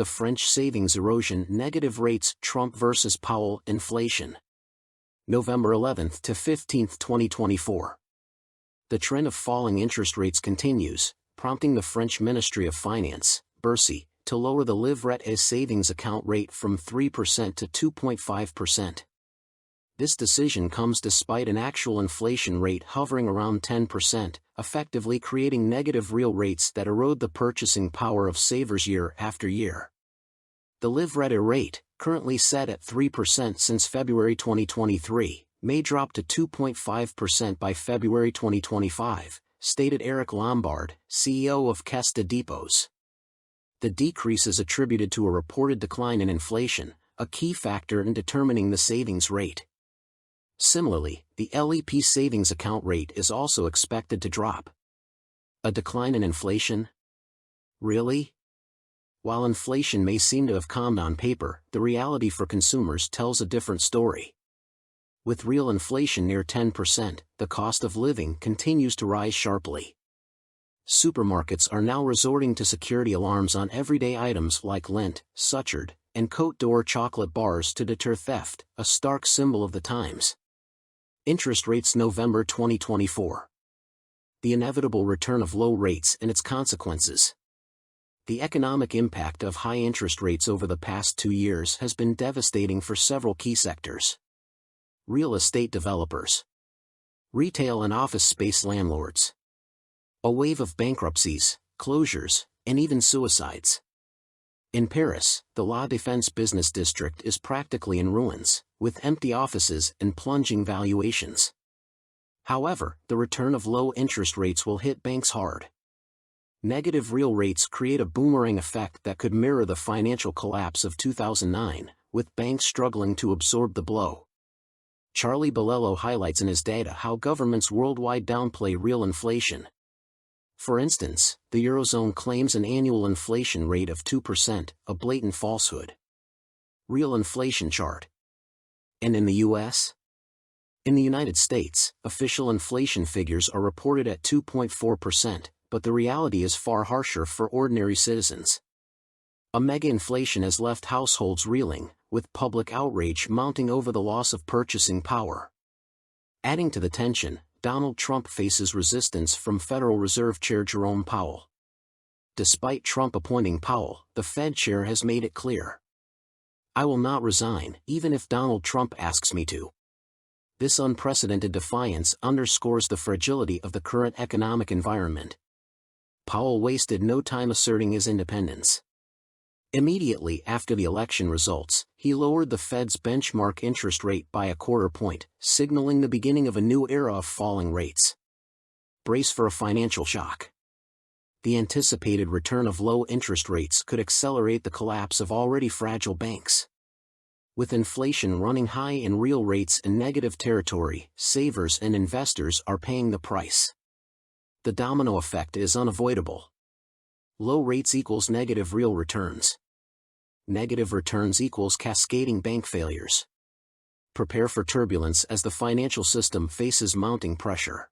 the French savings erosion, negative rates, Trump versus Powell, inflation. November 11 to 15, 2024. The trend of falling interest rates continues, prompting the French Ministry of Finance, Bercy, to lower the Livret A savings account rate from 3% to 2.5%. This decision comes despite an actual inflation rate hovering around 10%, effectively creating negative real rates that erode the purchasing power of savers year after year. The Livret A rate, currently set at 3% since February 2023, may drop to 2.5% by February 2025, stated Eric Lombard, CEO of Caisse de Dépôts. The decrease is attributed to a reported decline in inflation, a key factor in determining the savings rate. Similarly, the LEP savings account rate is also expected to drop. A decline in inflation? Really? While inflation may seem to have calmed on paper, the reality for consumers tells a different story. With real inflation near 10%, the cost of living continues to rise sharply. Supermarkets are now resorting to security alarms on everyday items like Lindt, Suchard, and Côte d'Or chocolate bars to deter theft, a stark symbol of the times. Interest rates November 2024. The inevitable return of low rates and its consequences. The economic impact of high interest rates over the past 2 years has been devastating for several key sectors. Real estate developers, retail and office space landlords. A wave of bankruptcies, closures, and even suicides. In Paris, the La Défense business district is practically in ruins, with empty offices and plunging valuations. However, the return of low interest rates will hit banks hard. Negative real rates create a boomerang effect that could mirror the financial collapse of 2009, with banks struggling to absorb the blow. Charlie Bolello highlights in his data how governments worldwide downplay real inflation. For instance, the Eurozone claims an annual inflation rate of 2%, a blatant falsehood. Real inflation chart. And in the U.S.? In the United States, official inflation figures are reported at 2.4%, but the reality is far harsher for ordinary citizens. A mega-inflation has left households reeling, with public outrage mounting over the loss of purchasing power. Adding to the tension, Donald Trump faces resistance from Federal Reserve Chair Jerome Powell. Despite Trump appointing Powell, the Fed chair has made it clear. "I will not resign, even if Donald Trump asks me to." This unprecedented defiance underscores the fragility of the current economic environment. Powell wasted no time asserting his independence. Immediately after the election results, he lowered the Fed's benchmark interest rate by a quarter point, signaling the beginning of a new era of falling rates. Brace for a financial shock. The anticipated return of low interest rates could accelerate the collapse of already fragile banks. With inflation running high and real rates in negative territory, savers and investors are paying the price. The domino effect is unavoidable. Low rates equals negative real returns. Negative returns equals cascading bank failures. Prepare for turbulence as the financial system faces mounting pressure.